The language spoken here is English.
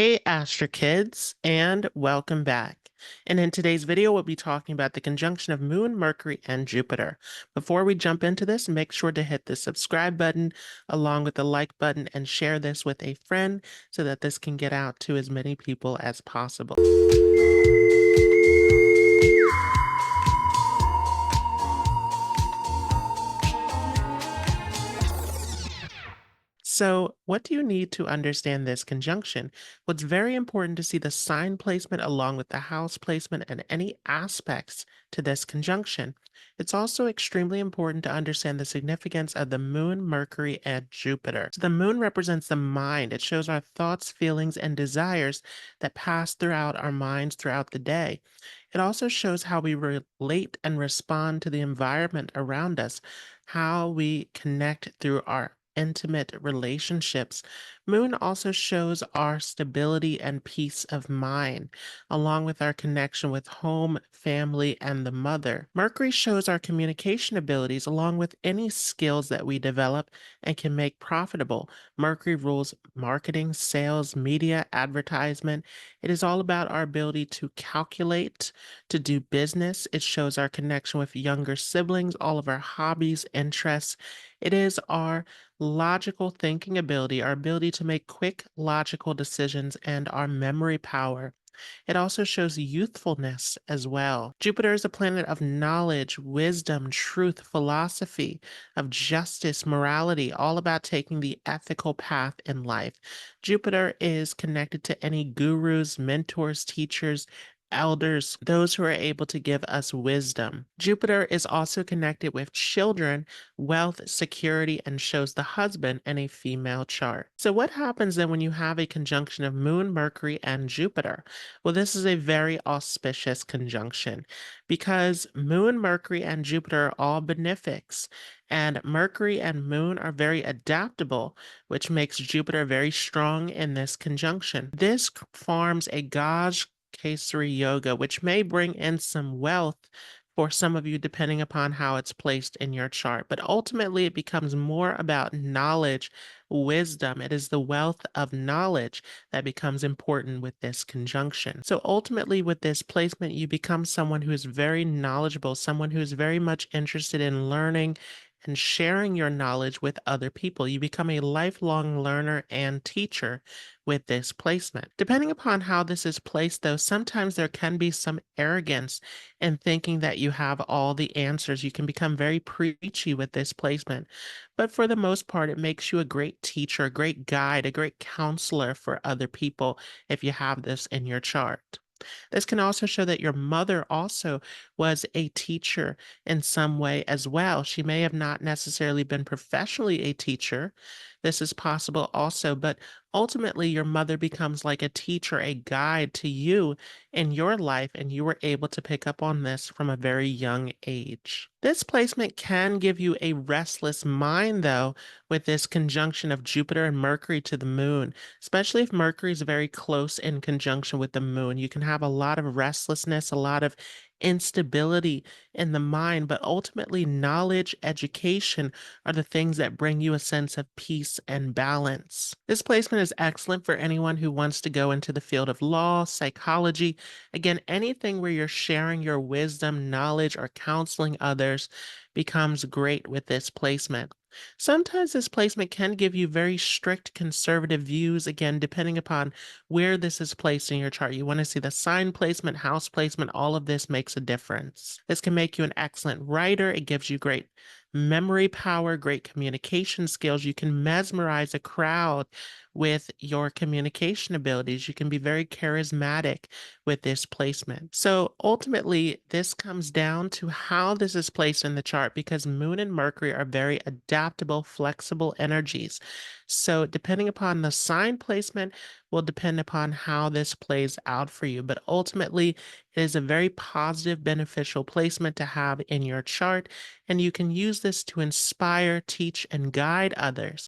Hey, Astro Kids, and welcome back. And in today's video, we'll be talking about the conjunction of Moon, Mercury, and Jupiter. Before we jump into this, make sure to hit the subscribe button along with the like button and share this with a friend so that this can get out to as many people as possible. So, what do you need to understand this conjunction? Well, it's very important to see the sign placement along with the house placement and any aspects to this conjunction. It's also extremely important to understand the significance of the moon, Mercury, and Jupiter. So, the moon represents the mind, it shows our thoughts, feelings, and desires that pass throughout our minds throughout the day. It also shows how we relate and respond to the environment around us, how we connect through our intimate relationships. Moon also shows our stability and peace of mind, along with our connection with home, family, and the mother. Mercury shows our communication abilities, along with any skills that we develop and can make profitable. Mercury rules marketing, sales, media, advertisement. It is all about our ability to calculate, to do business. It shows our connection with younger siblings, all of our hobbies, interests. It is our logical thinking ability, our ability to make quick logical decisions, and our memory power. It also shows youthfulness as well. Jupiter is a planet of knowledge, wisdom, truth, philosophy, of justice, morality, all about taking the ethical path in life. Jupiter is connected to any gurus, mentors, teachers, elders, those who are able to give us wisdom. Jupiter is also connected with children, wealth, security, and shows the husband in a female chart. So, what happens then when you have a conjunction of Moon, Mercury, and Jupiter? Well, this is a very auspicious conjunction because Moon, Mercury, and Jupiter are all benefics, and Mercury and Moon are very adaptable, which makes Jupiter very strong in this conjunction. This forms a Gaj Kesari Yoga, which may bring in some wealth for some of you, depending upon how it's placed in your chart. But ultimately, it becomes more about knowledge, wisdom. It is the wealth of knowledge that becomes important with this conjunction. So ultimately, with this placement, you become someone who is very knowledgeable, someone who is very much interested in learning and sharing your knowledge with other people. You become a lifelong learner and teacher with this placement. Depending upon how this is placed, though, sometimes there can be some arrogance in thinking that you have all the answers. You can become very preachy with this placement. But for the most part, it makes you a great teacher, a great guide, a great counselor for other people if you have this in your chart. This can also show that your mother also was a teacher in some way as well. She may have not necessarily been professionally a teacher. This is possible also, but ultimately your mother becomes like a teacher, a guide to you in your life, and you were able to pick up on this from a very young age. This placement can give you a restless mind, though, with this conjunction of Jupiter and Mercury to the moon, especially if Mercury is very close in conjunction with the moon. You can have a lot of restlessness, a lot of instability in the mind, but ultimately, knowledge, education are the things that bring you a sense of peace and balance. This placement is excellent for anyone who wants to go into the field of law, psychology. Again, anything where you're sharing your wisdom, knowledge, or counseling others becomes great with this placement. Sometimes this placement can give you very strict conservative views, again, depending upon where this is placed in your chart. You want to see the sign placement, house placement, all of this makes a difference. This can make you an excellent writer. It gives you great memory power, great communication skills. You can mesmerize a crowd with your communication abilities. You can be very charismatic with this placement. So ultimately, this comes down to how this is placed in the chart because Moon and Mercury are very adaptable, flexible energies. So depending upon the sign placement will depend upon how this plays out for you. But ultimately, it is a very positive, beneficial placement to have in your chart, and you can use this to inspire, teach, and guide others.